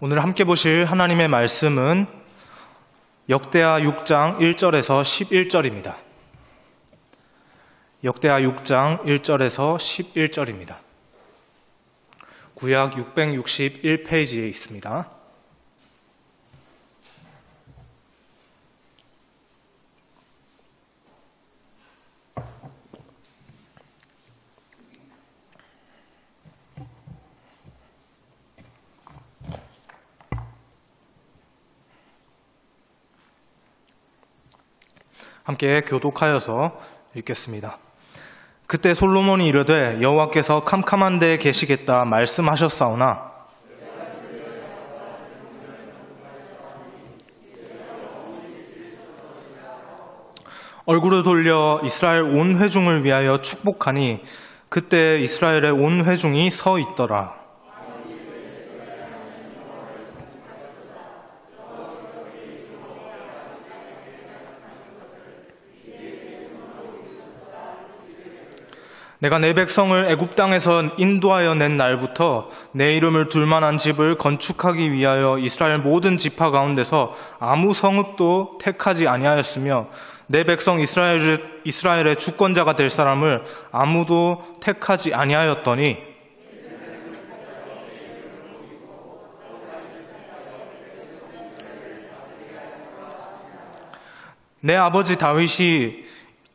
오늘 함께 보실 하나님의 말씀은 역대하 6장 1절에서 11절입니다. 역대하 6장 1절에서 11절입니다. 구약 661페이지에 있습니다. 함께 교독하여서 읽겠습니다. 그때 솔로몬이 이르되 여호와께서 캄캄한 데에 계시겠다 말씀하셨사오나 얼굴을 돌려 이스라엘 온 회중을 위하여 축복하니 그때 이스라엘의 온 회중이 서 있더라. 내가 내 백성을 애굽 땅에서 인도하여 낸 날부터 내 이름을 둘 만한 집을 건축하기 위하여 이스라엘 모든 지파 가운데서 아무 성읍도 택하지 아니하였으며 내 백성 이스라엘의 주권자가 될 사람을 아무도 택하지 아니하였더니 내 아버지 다윗이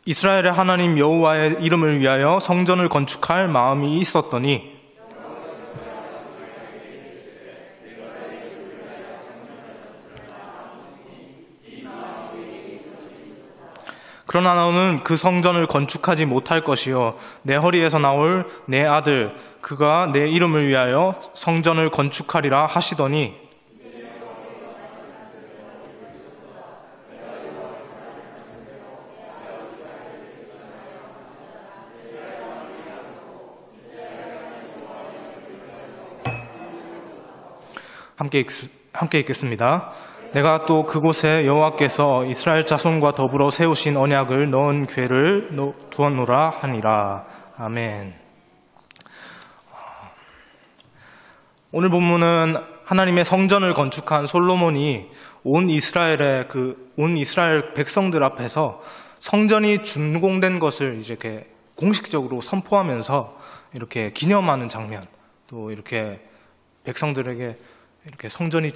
이스라엘의 하나님 여호와의 이름을 위하여 성전을 건축할 마음이 있었더니 그러나 너는 그 성전을 건축하지 못할 것이요 내 허리에서 나올 내 아들 그가 내 이름을 위하여 성전을 건축하리라 하시더니 함께 읽겠습니다. 내가 또 그곳에 여호와께서 이스라엘 자손과 더불어 세우신 언약을 넣은 궤를 두었노라 하니라. 아멘. 오늘 본문은 하나님의 성전을 건축한 솔로몬이 온 이스라엘 백성들 앞에서 성전이 준공된 것을 이렇게 공식적으로 선포하면서 이렇게 기념하는 장면, 또 이렇게 백성들에게 이렇게 성전이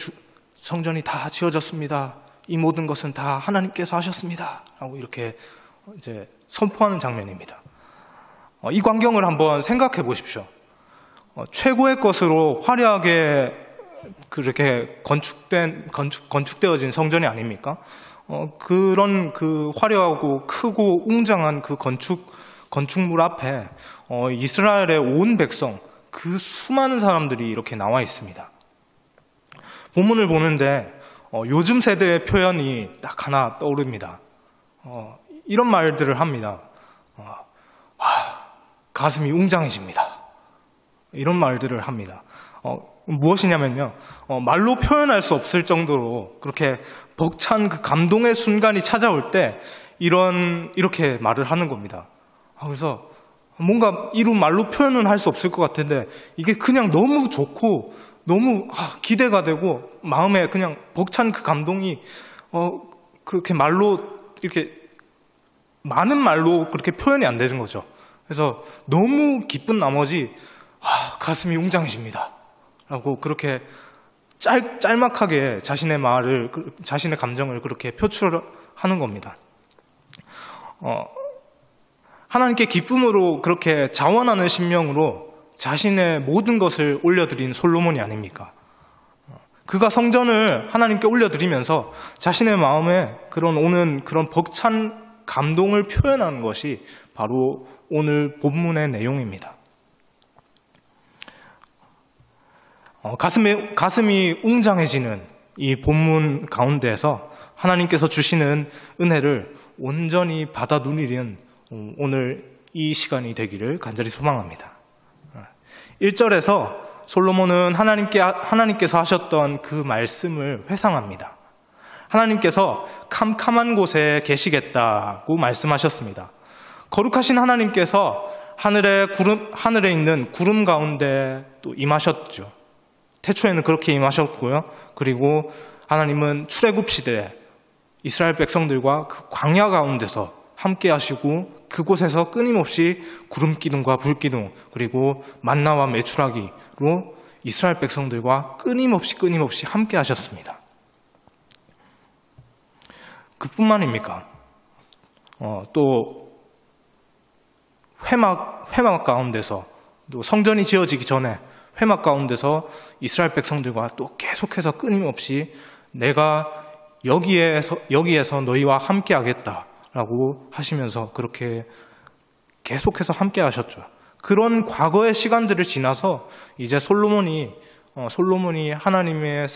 다 지어졌습니다. 이 모든 것은 다 하나님께서 하셨습니다. 라고 이렇게 이제 선포하는 장면입니다. 이 광경을 한번 생각해 보십시오. 최고의 것으로 화려하게 그렇게 건축되어진 성전이 아닙니까? 그런 그 화려하고 크고 웅장한 그 건축물 앞에 이스라엘의 온 백성, 그 수많은 사람들이 이렇게 나와 있습니다. 본문을 보는데 요즘 세대의 표현이 딱 하나 떠오릅니다. 이런 말들을 합니다. 가슴이 웅장해집니다. 이런 말들을 합니다. 무엇이냐면요, 말로 표현할 수 없을 정도로 그렇게 벅찬 그 감동의 순간이 찾아올 때 이렇게 말을 하는 겁니다. 그래서 뭔가 이루 말로 표현은 할 수 없을 것 같은데 이게 그냥 너무 좋고 너무 기대가 되고 마음에 그냥 벅찬 그 감동이 그렇게 말로 이렇게 많은 말로 그렇게 표현이 안 되는 거죠. 그래서 너무 기쁜 나머지 가슴이 웅장해집니다 라고 그렇게 짤막하게 자신의 감정을 그렇게 표출하는 겁니다. 하나님께 기쁨으로 그렇게 자원하는 심령으로 자신의 모든 것을 올려드린 솔로몬이 아닙니까? 그가 성전을 하나님께 올려드리면서 자신의 마음에 오는 그런 벅찬 감동을 표현하는 것이 바로 오늘 본문의 내용입니다. 가슴이 웅장해지는 이 본문 가운데에서 하나님께서 주시는 은혜를 온전히 받아 누리는 오늘 이 시간이 되기를 간절히 소망합니다. 1절에서 솔로몬은 하나님께서 하셨던 그 말씀을 회상합니다. 하나님께서 캄캄한 곳에 계시겠다고 말씀하셨습니다. 거룩하신 하나님께서 하늘에 있는 구름 가운데 또 임하셨죠. 태초에는 그렇게 임하셨고요. 그리고 하나님은 출애굽 시대에 이스라엘 백성들과 그 광야 가운데서 함께 하시고 그곳에서 끊임없이 구름 기둥과 불 기둥 그리고 만나와 메추라기로 이스라엘 백성들과 끊임없이 함께 하셨습니다. 그뿐만입니까? 또 회막 가운데서 또 성전이 지어지기 전에 회막 가운데서 이스라엘 백성들과 또 계속해서 끊임없이 내가 여기에서 너희와 함께 하겠다라고 하시면서 그렇게 계속해서 함께 하셨죠. 그런 과거의 시간들을 지나서 이제 솔로몬이 하나님의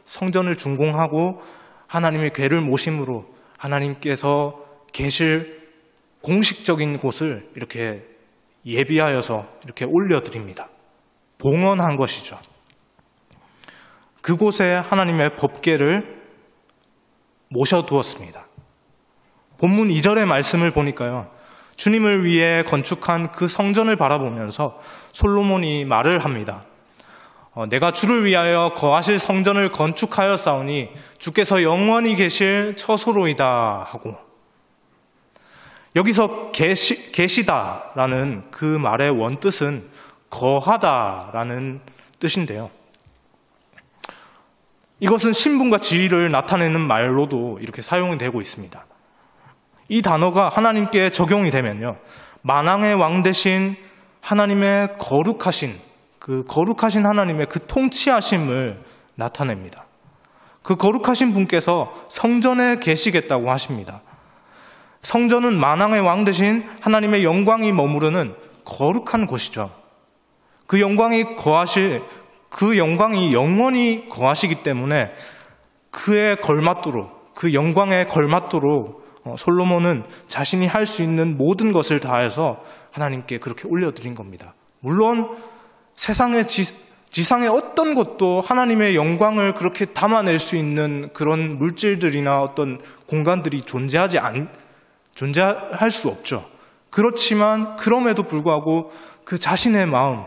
성전을 준공하고 하나님의 궤를 모심으로 하나님께서 계실 공식적인 곳을 이렇게 예비하여서 이렇게 올려드립니다. 봉헌한 것이죠. 그곳에 하나님의 법궤를 모셔두었습니다. 본문 2절의 말씀을 보니까요. 주님을 위해 건축한 그 성전을 바라보면서 솔로몬이 말을 합니다. 내가 주를 위하여 거하실 성전을 건축하였사오니 주께서 영원히 계실 처소로이다 하고, 여기서 계시다라는 그 말의 원뜻은 거하다라는 뜻인데요. 이것은 신분과 지위를 나타내는 말로도 이렇게 사용이 되고 있습니다. 이 단어가 하나님께 적용이 되면요, 만왕의 왕 되신 하나님의 거룩하신 하나님의 그 통치하심을 나타냅니다. 그 거룩하신 분께서 성전에 계시겠다고 하십니다. 성전은 만왕의 왕 되신 하나님의 영광이 머무르는 거룩한 곳이죠. 그 영광이 영원히 거하시기 때문에 그 영광에 걸맞도록 솔로몬은 자신이 할 수 있는 모든 것을 다해서 하나님께 그렇게 올려드린 겁니다. 물론 지상의 어떤 것도 하나님의 영광을 그렇게 담아낼 수 있는 그런 물질들이나 어떤 공간들이 존재할 수 없죠. 그렇지만 그럼에도 불구하고 그 자신의 마음,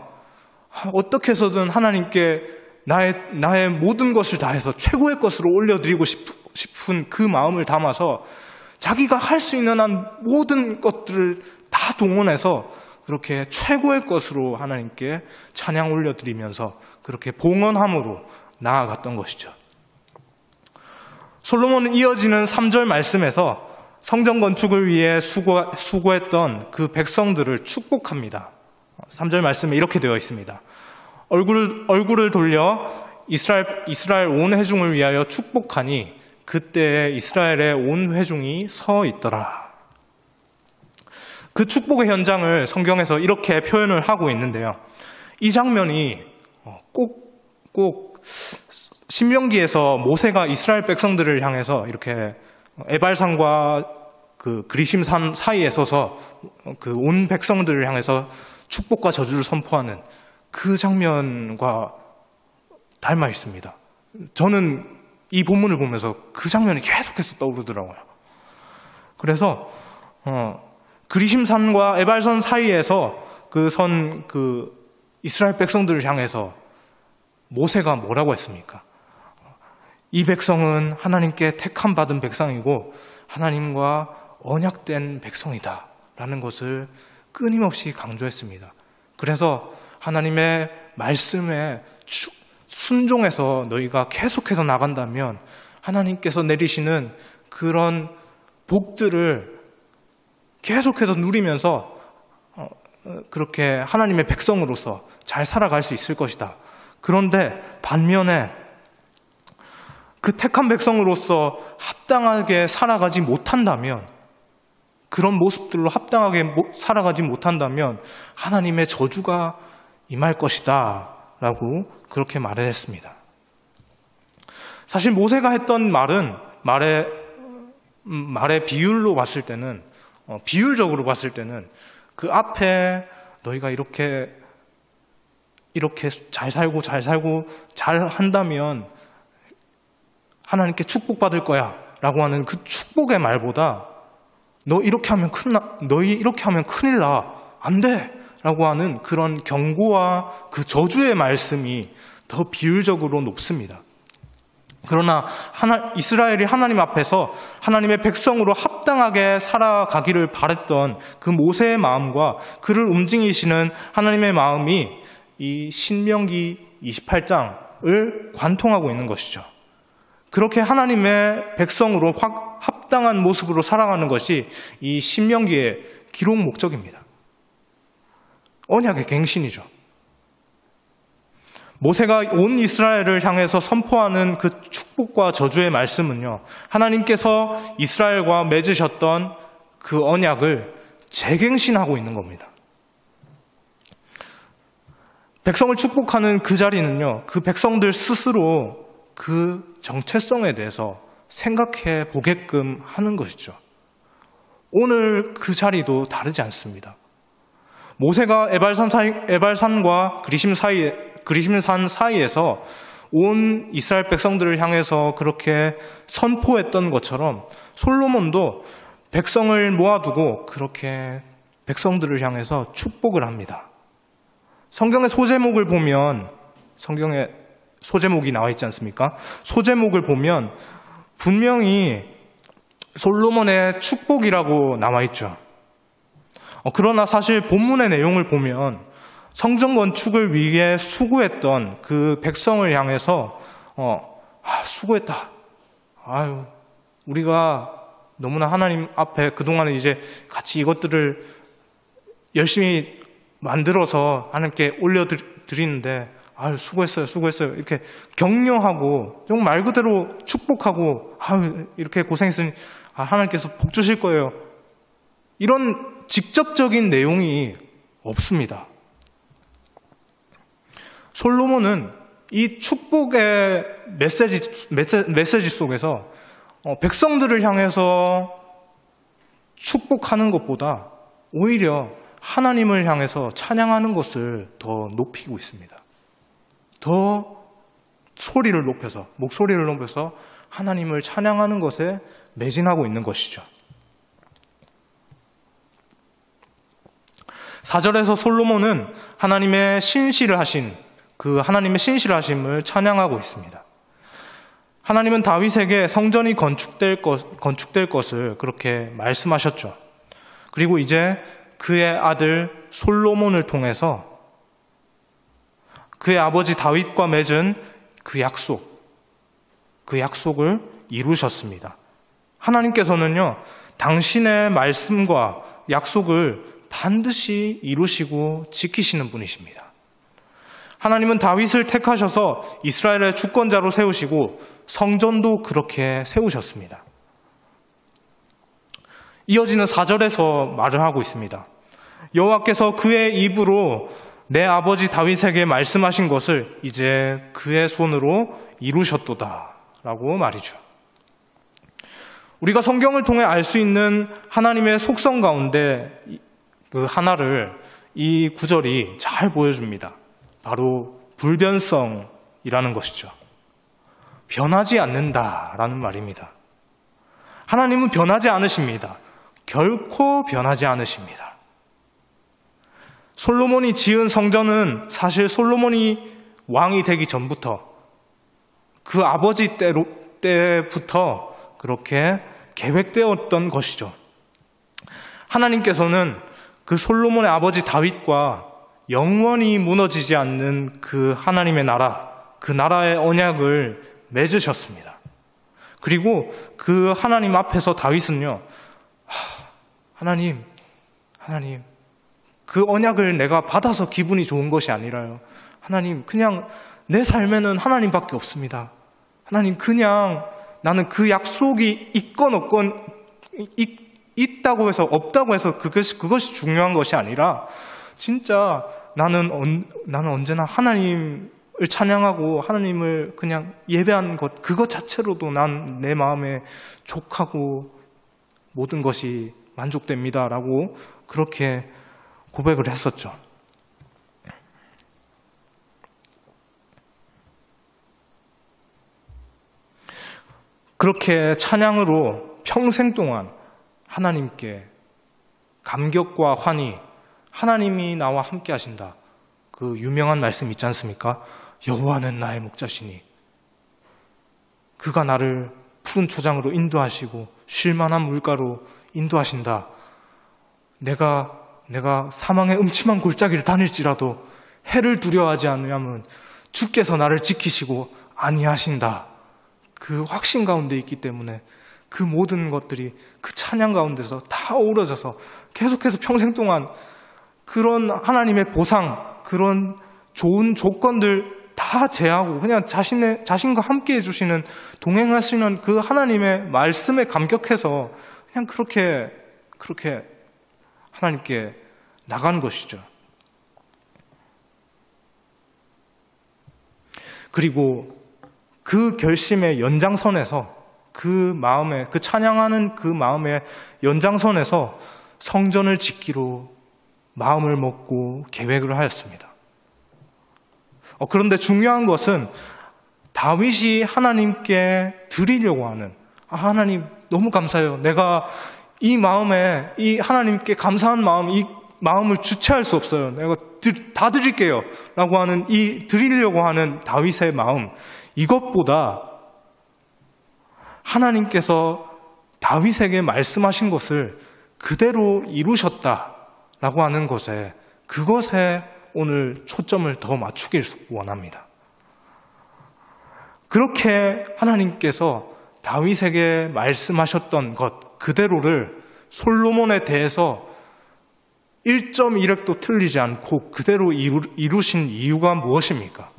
어떻게 해서든 하나님께 나의 모든 것을 다해서 최고의 것으로 올려드리고 싶은 그 마음을 담아서 자기가 할 수 있는 한 모든 것들을 다 동원해서 그렇게 최고의 것으로 하나님께 찬양 올려드리면서 그렇게 봉헌함으로 나아갔던 것이죠. 솔로몬은 이어지는 3절 말씀에서 성전 건축을 위해 수고했던 그 백성들을 축복합니다. 3절 말씀에 이렇게 되어 있습니다. 얼굴을 돌려 이스라엘 온 회중을 위하여 축복하니 그때 이스라엘의 온 회중이 서 있더라. 그 축복의 현장을 성경에서 이렇게 표현을 하고 있는데요. 이 장면이 꼭 신명기에서 모세가 이스라엘 백성들을 향해서 이렇게 에발산과 그 그리심산 사이에 서서 그 온 백성들을 향해서 축복과 저주를 선포하는 그 장면과 닮아 있습니다. 저는 이 본문을 보면서 그 장면이 계속해서 떠오르더라고요. 그래서 그리심산과 에발산 사이에서 그 이스라엘 백성들을 향해서 모세가 뭐라고 했습니까? 이 백성은 하나님께 택함 받은 백성이고 하나님과 언약된 백성이다 라는 것을 끊임없이 강조했습니다. 그래서 하나님의 말씀에 순종해서 너희가 계속해서 나간다면 하나님께서 내리시는 그런 복들을 계속해서 누리면서 그렇게 하나님의 백성으로서 잘 살아갈 수 있을 것이다. 그런데 반면에 그 택한 백성으로서 합당하게 살아가지 못한다면, 그런 모습들로 합당하게 살아가지 못한다면 하나님의 저주가 임할 것이다 라고 그렇게 말을 했습니다. 사실 모세가 했던 말의 비율적으로 봤을 때는 그 앞에 너희가 이렇게 잘 살고 잘 한다면 하나님께 축복받을 거야 라고 하는 그 축복의 말보다 너희 이렇게 하면 큰일 나, 안 돼 라고 하는 그런 경고와 그 저주의 말씀이 더 비율적으로 높습니다. 그러나 이스라엘이 하나님 앞에서 하나님의 백성으로 합당하게 살아가기를 바랬던 그 모세의 마음과 그를 움직이시는 하나님의 마음이 이 신명기 28장을 관통하고 있는 것이죠. 그렇게 하나님의 백성으로 합당한 모습으로 살아가는 것이 이 신명기의 기록 목적입니다. 언약의 갱신이죠. 모세가 온 이스라엘을 향해서 선포하는 그 축복과 저주의 말씀은요, 하나님께서 이스라엘과 맺으셨던 그 언약을 재갱신하고 있는 겁니다. 백성을 축복하는 그 자리는요, 그 백성들 스스로 그 정체성에 대해서 생각해 보게끔 하는 것이죠. 오늘 그 자리도 다르지 않습니다. 모세가 에발산과 그리심산 사이에서 온 이스라엘 백성들을 향해서 그렇게 선포했던 것처럼 솔로몬도 백성을 모아두고 그렇게 백성들을 향해서 축복을 합니다. 성경의 소제목을 보면, 성경에 소제목이 나와 있지 않습니까? 소제목을 보면 분명히 솔로몬의 축복이라고 나와 있죠. 그러나 사실 본문의 내용을 보면 성전 건축을 위해 수고했던 그 백성을 향해서 수고했다. 아유, 우리가 너무나 하나님 앞에 그동안에 이제 같이 이것들을 열심히 만들어서 하나님께 올려드리는데 아유, 수고했어요. 이렇게 격려하고 좀 말 그대로 축복하고 아유, 이렇게 고생했으니 하나님께서 복 주실 거예요. 이런 직접적인 내용이 없습니다. 솔로몬은 이 축복의 메시지 속에서 백성들을 향해서 축복하는 것보다 오히려 하나님을 향해서 찬양하는 것을 더 높이고 있습니다. 더 목소리를 높여서 하나님을 찬양하는 것에 매진하고 있는 것이죠. 4절에서 솔로몬은 하나님의 신실하심을 찬양하고 있습니다. 하나님은 다윗에게 성전이 건축될 것을 그렇게 말씀하셨죠. 그리고 이제 그의 아들 솔로몬을 통해서 그의 아버지 다윗과 맺은 그 약속을 이루셨습니다. 하나님께서는요, 당신의 말씀과 약속을 반드시 이루시고 지키시는 분이십니다. 하나님은 다윗을 택하셔서 이스라엘의 주권자로 세우시고 성전도 그렇게 세우셨습니다. 이어지는 4절에서 말을 하고 있습니다. 여호와께서 그의 입으로 내 아버지 다윗에게 말씀하신 것을 이제 그의 손으로 이루셨도다 라고 말이죠. 우리가 성경을 통해 알 수 있는 하나님의 속성 가운데 그 하나를 이 구절이 잘 보여줍니다. 바로 불변성이라는 것이죠. 변하지 않는다라는 말입니다. 하나님은 변하지 않으십니다. 결코 변하지 않으십니다. 솔로몬이 지은 성전은 사실 솔로몬이 왕이 되기 전부터 그 아버지 때부터 그렇게 계획되었던 것이죠. 하나님께서는 그 솔로몬의 아버지 다윗과 영원히 무너지지 않는 그 하나님의 나라, 그 나라의 언약을 맺으셨습니다. 그리고 그 하나님 앞에서 다윗은요, 하나님, 그 언약을 내가 받아서 기분이 좋은 것이 아니라요. 하나님, 그냥 내 삶에는 하나님밖에 없습니다. 하나님, 그냥 나는 그 약속이 있건 없건, 있다고 해서 없다고 해서 그것이 중요한 것이 아니라 진짜 나는 언제나 하나님을 찬양하고 하나님을 그냥 예배하는 것, 그것 자체로도 난 내 마음에 족하고 모든 것이 만족됩니다라고 그렇게 고백을 했었죠. 그렇게 찬양으로 평생 동안 하나님께 감격과 환희, 하나님이 나와 함께 하신다. 그 유명한 말씀 있지 않습니까? 여호와는 나의 목자시니 그가 나를 푸른 초장으로 인도하시고 쉴 만한 물가로 인도하신다. 내가 사망의 음침한 골짜기를 다닐지라도 해를 두려워하지 않으면 주께서 나를 지키시고 아니하신다. 그 확신 가운데 있기 때문에 그 모든 것들이 그 찬양 가운데서 다 어우러져서 계속해서 평생 동안 그런 하나님의 보상, 그런 좋은 조건들 다 제하고 그냥 자신과 함께 해주시는, 동행하시는 그 하나님의 말씀에 감격해서 그냥 그렇게 하나님께 나간 것이죠. 그리고 그 결심의 연장선에서 그 마음에, 그 찬양하는 그 마음의 연장선에서 성전을 짓기로 마음을 먹고 계획을 하였습니다. 그런데 중요한 것은 다윗이 하나님께 드리려고 하는, 하나님 너무 감사해요. 내가 이 마음에, 이 하나님께 감사한 마음, 이 마음을 주체할 수 없어요. 내가 다 드릴게요 라고 하는, 이 드리려고 하는 다윗의 마음, 이것보다 하나님께서 다윗에게 말씀하신 것을 그대로 이루셨다라고 하는 것에, 그것에 오늘 초점을 더 맞추길 원합니다. 그렇게 하나님께서 다윗에게 말씀하셨던 것 그대로를 솔로몬에 대해서 1.1획도 틀리지 않고 그대로 이루신 이유가 무엇입니까?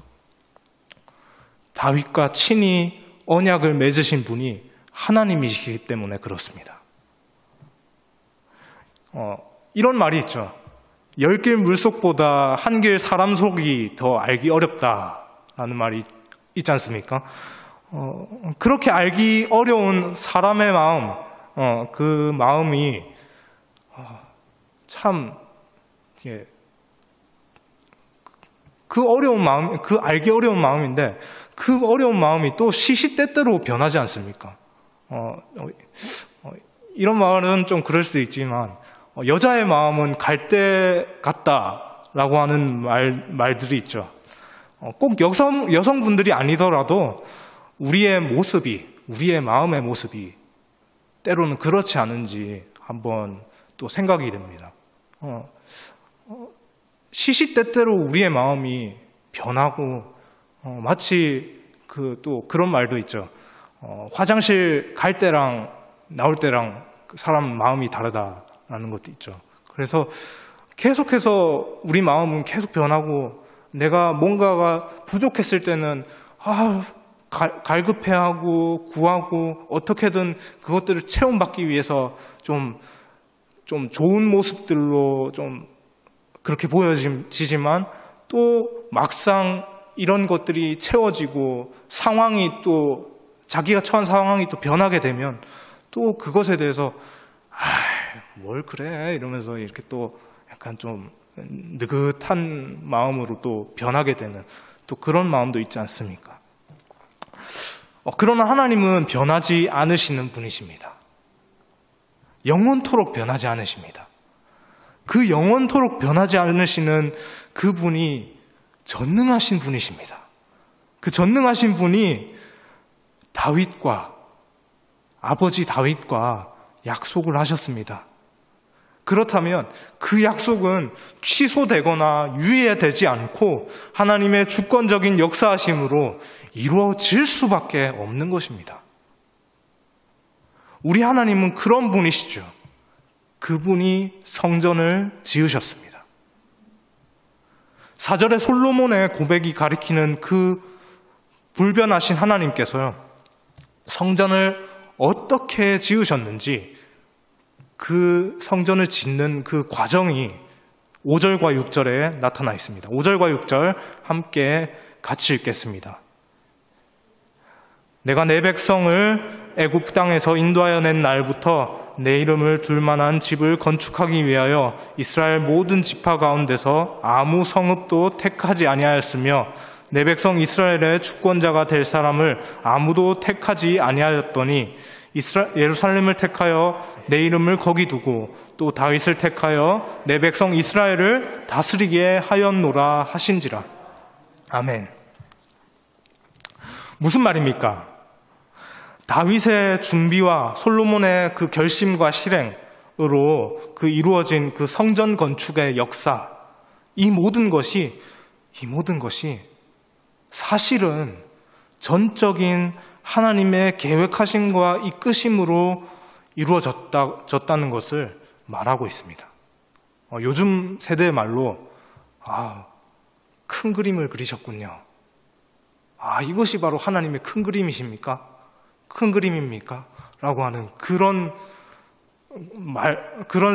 다윗과 친히 언약을 맺으신 분이 하나님이시기 때문에 그렇습니다. 이런 말이 있죠. 10길 물속보다 한 길 사람 속이 더 알기 어렵다라는 말이 있지 않습니까? 그렇게 알기 어려운 사람의 마음, 그 마음이 참, 그 어려운 마음, 그 알기 어려운 마음인데, 그 어려운 마음이 또 시시때때로 변하지 않습니까? 이런 말은 좀 그럴 수도 있지만, 여자의 마음은 갈대 같다라고 하는 말들이 있죠. 꼭 여성분들이 아니더라도 우리의 모습이, 우리의 마음의 모습이 때로는 그렇지 않은지 한번 또 생각이 됩니다. 시시때때로 우리의 마음이 변하고, 마치 또 그런 말도 있죠. 화장실 갈 때랑 나올 때랑 사람 마음이 다르다라는 것도 있죠. 그래서 계속해서 우리 마음은 계속 변하고, 내가 뭔가가 부족했을 때는 갈급해하고 구하고 어떻게든 그것들을 체험받기 위해서 좀 좋은 모습들로 좀 그렇게 보여지지만, 또 막상 이런 것들이 채워지고 상황이 또 자기가 처한 상황이 또 변하게 되면 또 그것에 대해서 뭘 그래 이러면서 이렇게 또 약간 좀 느긋한 마음으로 또 변하게 되는 또 그런 마음도 있지 않습니까? 그러나 하나님은 변하지 않으시는 분이십니다. 영원토록 변하지 않으십니다. 그 영원토록 변하지 않으시는 그분이 전능하신 분이십니다. 그 전능하신 분이 다윗과, 아버지 다윗과 약속을 하셨습니다. 그렇다면 그 약속은 취소되거나 유예되지 않고 하나님의 주권적인 역사하심으로 이루어질 수밖에 없는 것입니다. 우리 하나님은 그런 분이시죠. 그분이 성전을 지으셨습니다. 4절의 솔로몬의 고백이 가리키는 그 불변하신 하나님께서요, 성전을 어떻게 지으셨는지, 그 성전을 짓는 그 과정이 5절과 6절에 나타나 있습니다. 5절과 6절 함께 같이 읽겠습니다. 내가 내 백성을 애굽 땅에서 인도하여 낸 날부터 내 이름을 둘 만한 집을 건축하기 위하여 이스라엘 모든 지파 가운데서 아무 성읍도 택하지 아니하였으며 내 백성 이스라엘의 주권자가 될 사람을 아무도 택하지 아니하였더니 예루살렘을 택하여 내 이름을 거기 두고 또 다윗을 택하여 내 백성 이스라엘을 다스리게 하였노라 하신지라. 아멘. 무슨 말입니까? 다윗의 준비와 솔로몬의 그 결심과 실행으로 그 이루어진 그 성전 건축의 역사, 이 모든 것이 사실은 전적인 하나님의 계획하심과 이끄심으로 이루어졌다는 것을 말하고 있습니다. 요즘 세대의 말로 큰 그림을 그리셨군요. 이것이 바로 하나님의 큰 그림이십니까? 큰 그림입니까? 라고 하는 그런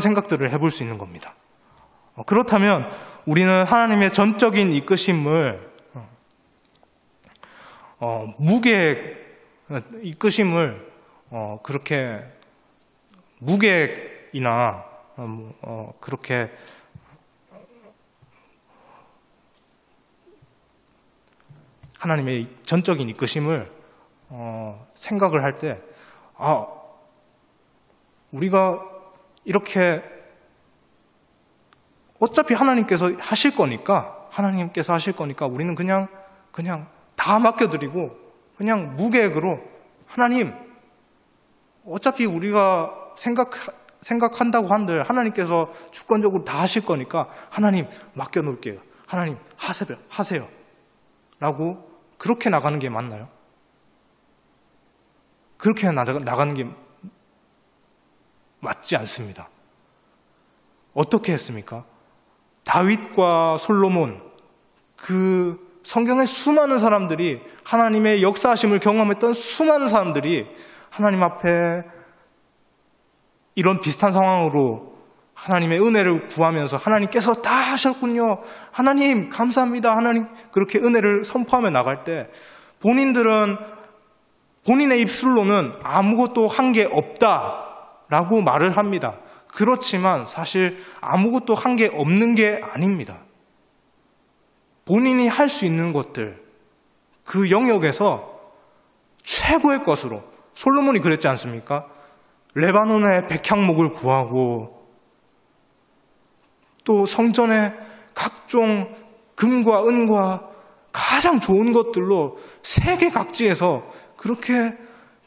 생각들을 해볼 수 있는 겁니다. 그렇다면 우리는 하나님의 전적인 이끄심을 이끄심을 그렇게 무계획이나 그렇게 하나님의 전적인 이끄심을 생각을 할 때 우리가 이렇게 어차피 하나님께서 하실 거니까 우리는 그냥 다 맡겨드리고 그냥 무계획으로 하나님, 어차피 우리가 생각한다고 한들 하나님께서 주권적으로 다 하실 거니까 하나님 맡겨놓을게요. 하나님 하세요. 라고 그렇게 나가는 게 맞나요? 그렇게 나가는 게 맞지 않습니다. 어떻게 했습니까? 다윗과 솔로몬, 그 성경의 수많은 사람들이, 하나님의 역사하심을 경험했던 수많은 사람들이 하나님 앞에 이런 비슷한 상황으로 하나님의 은혜를 구하면서 하나님께서 다 하셨군요. 하나님 감사합니다. 하나님, 그렇게 은혜를 선포하며 나갈 때 본인들은 본인의 입술로는 아무것도 한 게 없다라고 말을 합니다. 그렇지만 사실 아무것도 한 게 없는 게 아닙니다. 본인이 할 수 있는 것들, 그 영역에서 최고의 것으로, 솔로몬이 그랬지 않습니까? 레바논의 백향목을 구하고 또 성전의 각종 금과 은과 가장 좋은 것들로 세계 각지에서 그렇게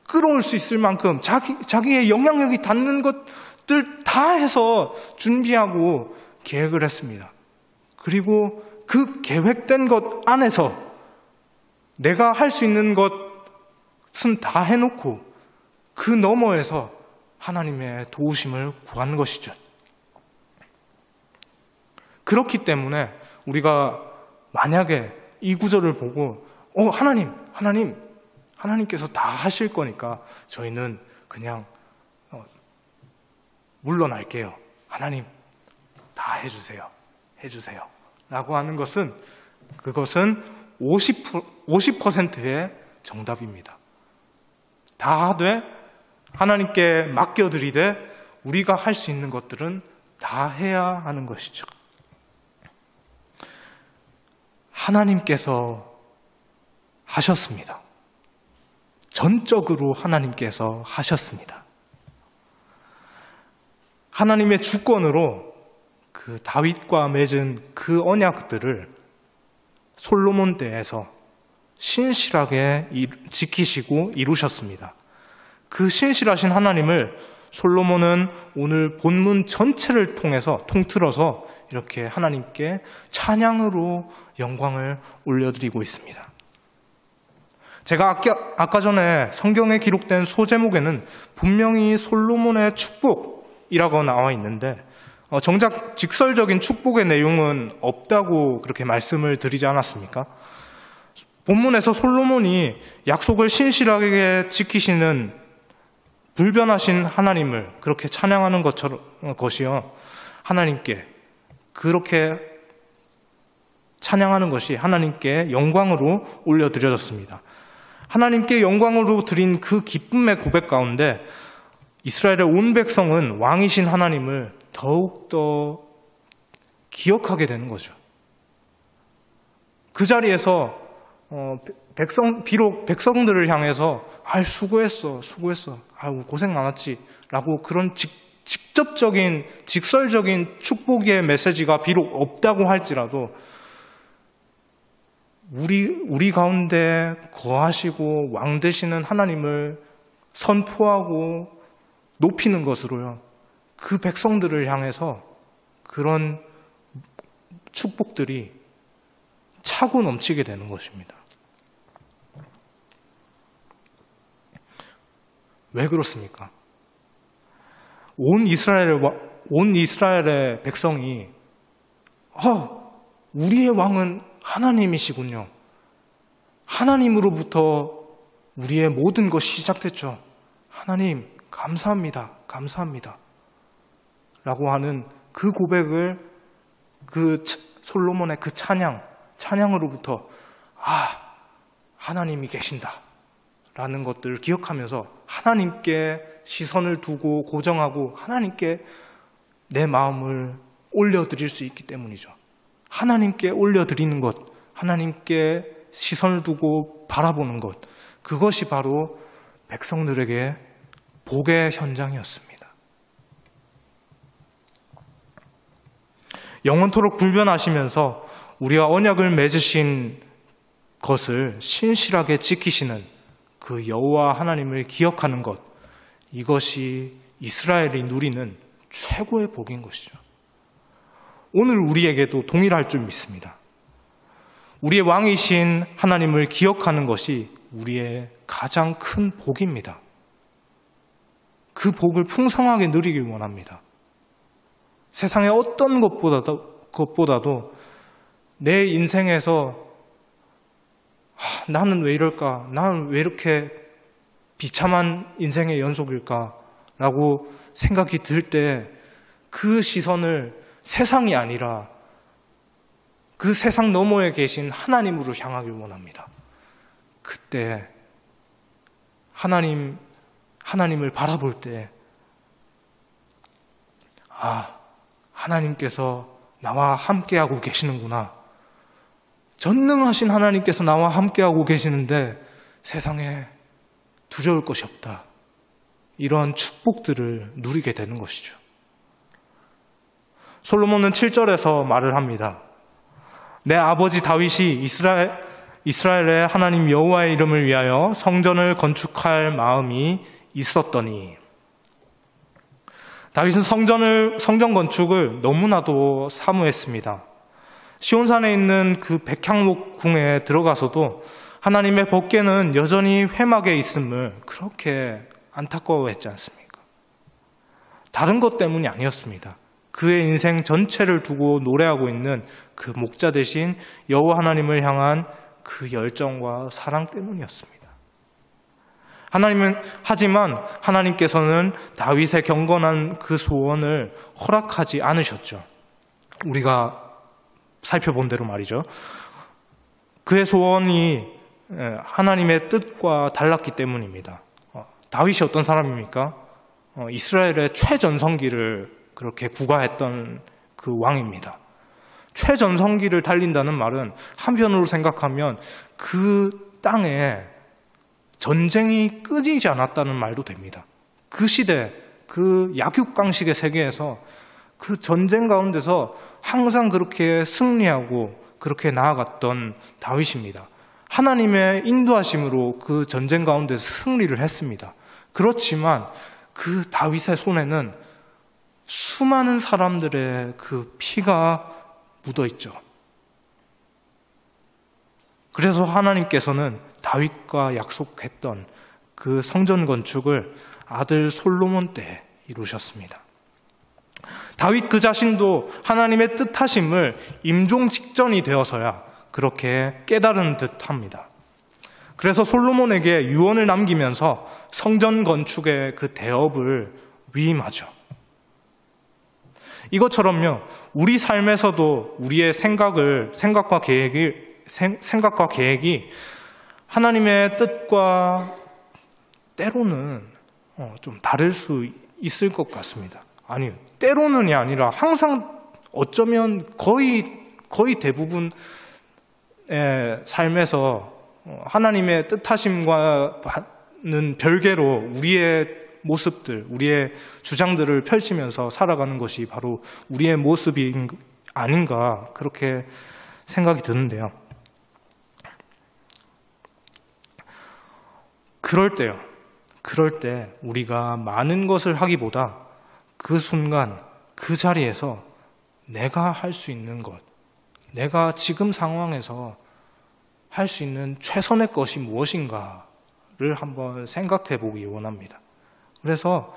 끌어올 수 있을 만큼 자기의 영향력이 닿는 것들 다 해서 준비하고 계획을 했습니다. 그리고 그 계획된 것 안에서 내가 할 수 있는 것은 다 해놓고 그 너머에서 하나님의 도우심을 구하는 것이죠. 그렇기 때문에 우리가 만약에 이 구절을 보고 하나님께서 다 하실 거니까 저희는 그냥 물러날게요. 하나님 다 해주세요 라고 하는 것은, 그것은 50%의 정답입니다. 다 하되 하나님께 맡겨드리되 우리가 할 수 있는 것들은 다 해야 하는 것이죠. 하나님께서 하셨습니다. 전적으로 하나님께서 하셨습니다. 하나님의 주권으로 그 다윗과 맺은 그 언약들을 솔로몬 때에서 신실하게 지키시고 이루셨습니다. 그 신실하신 하나님을 솔로몬은 오늘 본문 전체를 통틀어서 이렇게 하나님께 찬양으로 영광을 올려드리고 있습니다. 제가 아까 전에 성경에 기록된 소제목에는 분명히 솔로몬의 축복이라고 나와 있는데 정작 직설적인 축복의 내용은 없다고 그렇게 말씀을 드리지 않았습니까? 본문에서 솔로몬이 약속을 신실하게 지키시는 불변하신 하나님을 그렇게 찬양하는 것이요, 하나님께 그렇게 찬양하는 것이 하나님께 영광으로 올려드려졌습니다. 하나님께 영광으로 드린 그 기쁨의 고백 가운데 이스라엘의 온 백성은 왕이신 하나님을 더욱더 기억하게 되는 거죠. 그 자리에서 비록 백성들을 향해서 수고했어, 고생 많았지 라고 그런 직접적인 직설적인 축복의 메시지가 비록 없다고 할지라도 우리 가운데 거하시고 왕 되시는 하나님을 선포하고 높이는 것으로요, 그 백성들을 향해서 그런 축복들이 차고 넘치게 되는 것입니다. 왜 그렇습니까? 온 이스라엘의 백성이 우리의 왕은 하나님이시군요. 하나님으로부터 우리의 모든 것이 시작됐죠. 하나님 감사합니다. 감사합니다. 라고 하는 그 고백을, 그 솔로몬의 그 찬양으로부터 하나님이 계신다 라는 것들을 기억하면서 하나님께 시선을 두고 고정하고 하나님께 내 마음을 올려드릴 수 있기 때문이죠. 하나님께 올려드리는 것, 하나님께 시선을 두고 바라보는 것, 그것이 바로 백성들에게 복의 현장이었습니다. 영원토록 불변하시면서 우리와 언약을 맺으신 것을 신실하게 지키시는 그 여호와 하나님을 기억하는 것, 이것이 이스라엘이 누리는 최고의 복인 것이죠. 오늘 우리에게도 동일할 줄 믿습니다. 우리의 왕이신 하나님을 기억하는 것이 우리의 가장 큰 복입니다. 그 복을 풍성하게 누리길 원합니다. 세상의 어떤 것보다도 내 인생에서 나는 왜 이럴까? 나는 왜 이렇게 비참한 인생의 연속일까? 라고 생각이 들 때 그 시선을 세상이 아니라 그 세상 너머에 계신 하나님으로 향하길 원합니다. 그때 하나님을 바라볼 때 하나님께서 나와 함께하고 계시는구나. 전능하신 하나님께서 나와 함께하고 계시는데 세상에 두려울 것이 없다. 이러한 축복들을 누리게 되는 것이죠. 솔로몬은 7절에서 말을 합니다. 내 아버지 다윗이 이스라엘의 하나님 여호와의 이름을 위하여 성전을 건축할 마음이 있었더니, 다윗은 성전 건축을 너무나도 사모했습니다. 시온산에 있는 그 백향목궁에 들어가서도 하나님의 법궤는 여전히 회막에 있음을 그렇게 안타까워했지 않습니까? 다른 것 때문이 아니었습니다. 그의 인생 전체를 두고 노래하고 있는 그 목자 대신 여호와 하나님을 향한 그 열정과 사랑 때문이었습니다. 하지만 하나님께서는 다윗의 경건한 그 소원을 허락하지 않으셨죠. 우리가 살펴본 대로 말이죠. 그의 소원이 하나님의 뜻과 달랐기 때문입니다. 다윗이 어떤 사람입니까? 이스라엘의 최전성기를 그렇게 구가했던 그 왕입니다. 최전성기를 달린다는 말은 한편으로 생각하면 그 땅에 전쟁이 끊이지 않았다는 말도 됩니다. 그 시대, 그 약육강식의 세계에서 그 전쟁 가운데서 항상 그렇게 승리하고 그렇게 나아갔던 다윗입니다. 하나님의 인도하심으로 그 전쟁 가운데서 승리를 했습니다. 그렇지만 그 다윗의 손에는 수많은 사람들의 그 피가 묻어 있죠. 그래서 하나님께서는 다윗과 약속했던 그 성전 건축을 아들 솔로몬 때 이루셨습니다. 다윗 그 자신도 하나님의 뜻하심을 임종 직전이 되어서야 그렇게 깨달은 듯합니다. 그래서 솔로몬에게 유언을 남기면서 성전 건축의 그 대업을 위임하죠. 이것처럼요, 우리 삶에서도 우리의 생각과 계획이 하나님의 뜻과 때로는 좀 다를 수 있을 것 같습니다. 아니요, 때로는이 아니라 항상 어쩌면 거의 대부분의 삶에서 하나님의 뜻하심과는 별개로 우리의 모습들, 우리의 주장들을 펼치면서 살아가는 것이 바로 우리의 모습이 아닌가 그렇게 생각이 드는데요. 그럴 때 우리가 많은 것을 하기보다 그 순간, 그 자리에서 내가 할 수 있는 것, 내가 지금 상황에서 할 수 있는 최선의 것이 무엇인가를 한번 생각해 보기 원합니다. 그래서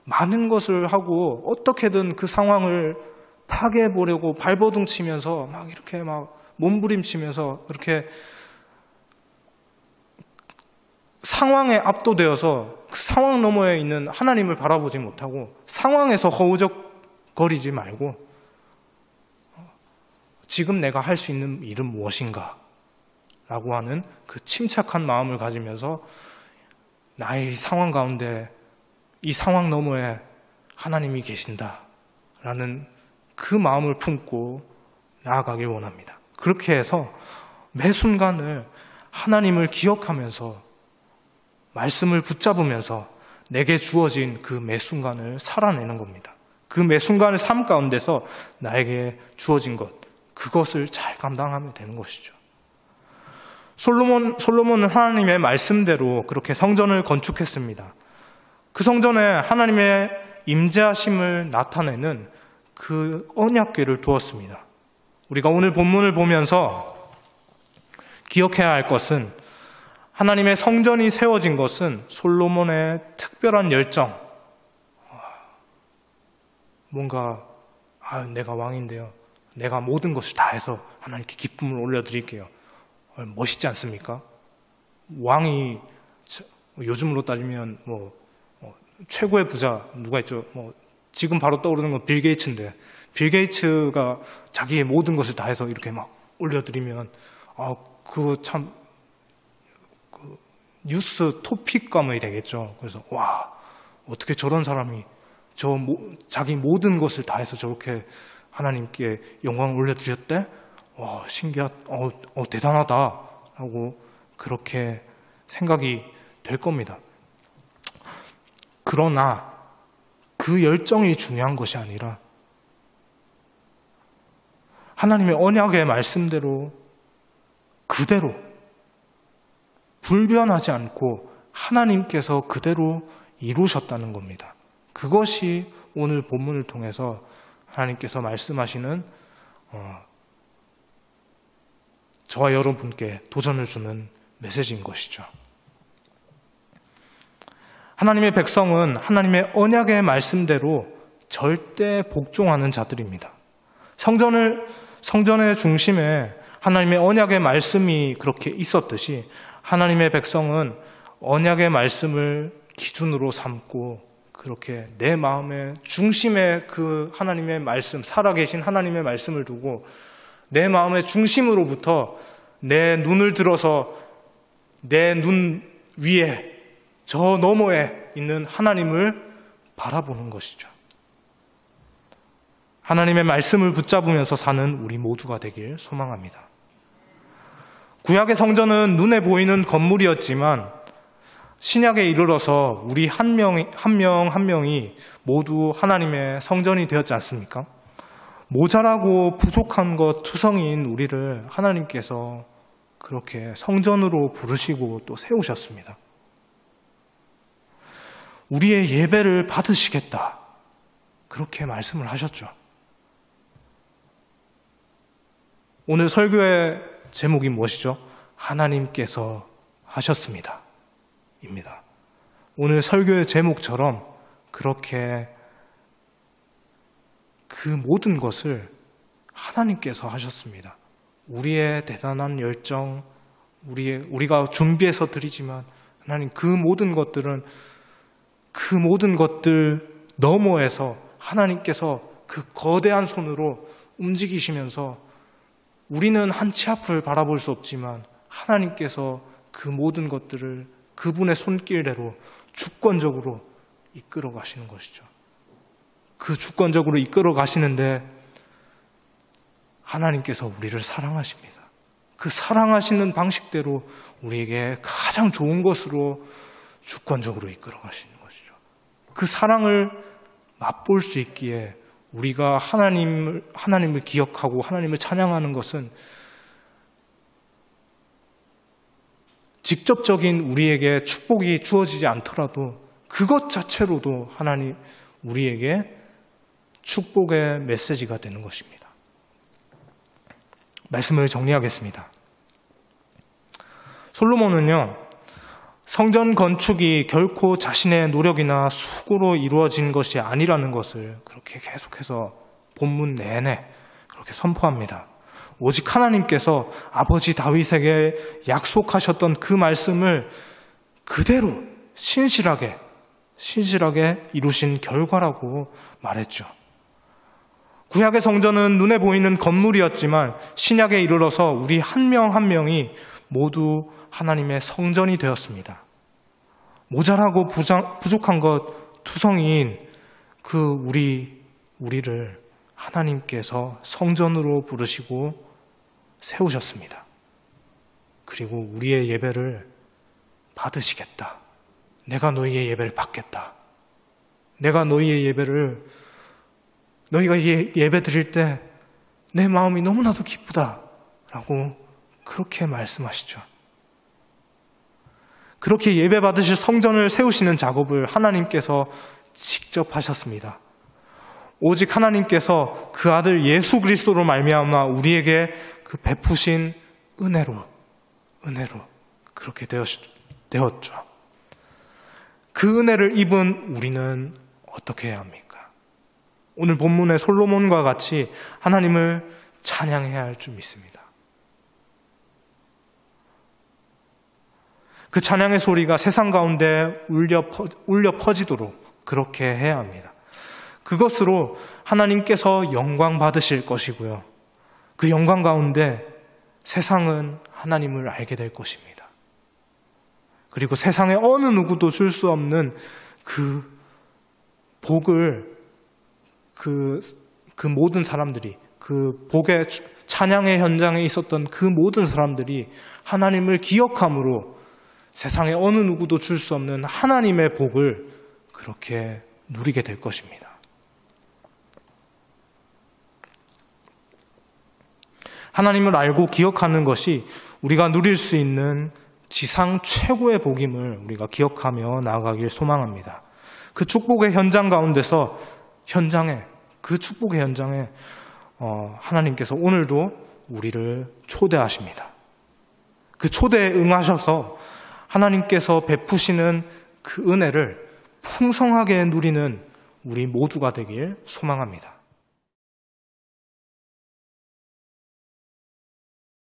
많은 것을 하고 어떻게든 그 상황을 타개해 보려고 발버둥 치면서 막 이렇게 막 몸부림치면서 이렇게 상황에 압도되어서 그 상황 너머에 있는 하나님을 바라보지 못하고 상황에서 허우적거리지 말고 지금 내가 할 수 있는 일은 무엇인가 라고 하는 그 침착한 마음을 가지면서 나의 상황 가운데 이 상황 너머에 하나님이 계신다 라는 그 마음을 품고 나아가길 원합니다. 그렇게 해서 매 순간을 하나님을 기억하면서 말씀을 붙잡으면서 내게 주어진 그 매 순간을 살아내는 겁니다. 그 매 순간의 삶 가운데서 나에게 주어진 것, 그것을 잘 감당하면 되는 것이죠. 솔로몬은 하나님의 말씀대로 그렇게 성전을 건축했습니다. 그 성전에 하나님의 임재하심을 나타내는 그 언약궤를 두었습니다. 우리가 오늘 본문을 보면서 기억해야 할 것은 하나님의 성전이 세워진 것은 솔로몬의 특별한 열정, 뭔가 내가 왕인데요, 내가 모든 것을 다 해서 하나님께 기쁨을 올려드릴게요. 멋있지 않습니까? 왕이 요즘으로 따지면 최고의 부자 누가 있죠? 지금 바로 떠오르는 건 빌 게이츠인데, 빌 게이츠가 자기의 모든 것을 다 해서 이렇게 막 올려드리면 그거 참 뉴스 토픽감이 되겠죠. 그래서 와, 어떻게 저런 사람이 자기 모든 것을 다 해서 저렇게 하나님께 영광을 올려드렸대? 와, 대단하다 하고 그렇게 생각이 될 겁니다. 그러나 그 열정이 중요한 것이 아니라 하나님의 언약의 말씀대로 그대로 불변하지 않고 하나님께서 그대로 이루셨다는 겁니다. 그것이 오늘 본문을 통해서 하나님께서 말씀하시는 저와 여러분께 도전을 주는 메시지인 것이죠. 하나님의 백성은 하나님의 언약의 말씀대로 절대 복종하는 자들입니다. 성전의 중심에 하나님의 언약의 말씀이 그렇게 있었듯이 하나님의 백성은 언약의 말씀을 기준으로 삼고 그렇게 내 마음의 중심에 그 하나님의 말씀, 살아계신 하나님의 말씀을 두고 내 마음의 중심으로부터 내 눈을 들어서 내 눈 위에 저 너머에 있는 하나님을 바라보는 것이죠. 하나님의 말씀을 붙잡으면서 사는 우리 모두가 되길 소망합니다. 구약의 성전은 눈에 보이는 건물이었지만 신약에 이르러서 우리 한 명 한 명이 모두 하나님의 성전이 되었지 않습니까? 모자라고 부족한 것 투성이인 우리를 하나님께서 그렇게 성전으로 부르시고 또 세우셨습니다. 우리의 예배를 받으시겠다, 그렇게 말씀을 하셨죠. 오늘 설교의 제목이 무엇이죠? 하나님께서 하셨습니다 입니다. 오늘 설교의 제목처럼 그렇게 그 모든 것을 하나님께서 하셨습니다. 우리의 대단한 열정, 우리가 준비해서 드리지만 하나님 그 모든 것들 너머에서 하나님께서 그 거대한 손으로 움직이시면서 우리는 한 치 앞을 바라볼 수 없지만 하나님께서 그 모든 것들을 그분의 손길대로 주권적으로 이끌어 가시는 것이죠. 그 주권적으로 이끌어 가시는데 하나님께서 우리를 사랑하십니다. 그 사랑하시는 방식대로 우리에게 가장 좋은 것으로 주권적으로 이끌어 가시는 것이죠. 그 사랑을 맛볼 수 있기에 우리가 하나님을 기억하고 하나님을 찬양하는 것은 직접적인 우리에게 축복이 주어지지 않더라도 그것 자체로도 하나님 우리에게 축복의 메시지가 되는 것입니다. 말씀을 정리하겠습니다. 솔로몬은요, 성전 건축이 결코 자신의 노력이나 수고로 이루어진 것이 아니라는 것을 그렇게 계속해서 본문 내내 그렇게 선포합니다. 오직 하나님께서 아버지 다윗에게 약속하셨던 그 말씀을 그대로 신실하게 이루신 결과라고 말했죠. 구약의 성전은 눈에 보이는 건물이었지만 신약에 이르러서 우리 한 명 한 명이 모두 하나님의 성전이 되었습니다. 모자라고 부족한 것 투성이인 그 우리를 하나님께서 성전으로 부르시고 세우셨습니다. 그리고 우리의 예배를 받으시겠다. 내가 너희의 예배를 받겠다. 내가 너희의 예배를 너희가 예배 드릴 때 내 마음이 너무나도 기쁘다 라고 그렇게 말씀하시죠. 그렇게 예배 받으실 성전을 세우시는 작업을 하나님께서 직접 하셨습니다. 오직 하나님께서 그 아들 예수 그리스도로 말미암아 우리에게 그 베푸신 은혜로 그렇게 되었죠. 그 은혜를 입은 우리는 어떻게 해야 합니까? 오늘 본문의 솔로몬과 같이 하나님을 찬양해야 할 줄 믿습니다. 그 찬양의 소리가 세상 가운데 울려 퍼지도록 그렇게 해야 합니다. 그것으로 하나님께서 영광 받으실 것이고요. 그 영광 가운데 세상은 하나님을 알게 될 것입니다. 그리고 세상에 어느 누구도 줄 수 없는 그 복을 그 모든 사람들이 그 복의 찬양의 현장에 있었던 그 모든 사람들이 하나님을 기억함으로 세상에 어느 누구도 줄 수 없는 하나님의 복을 그렇게 누리게 될 것입니다. 하나님을 알고 기억하는 것이 우리가 누릴 수 있는 지상 최고의 복임을 우리가 기억하며 나아가길 소망합니다. 그 축복의 현장 가운데서 그 축복의 현장에 하나님께서 오늘도 우리를 초대하십니다. 그 초대에 응하셔서 하나님께서 베푸시는 그 은혜를 풍성하게 누리는 우리 모두가 되길 소망합니다.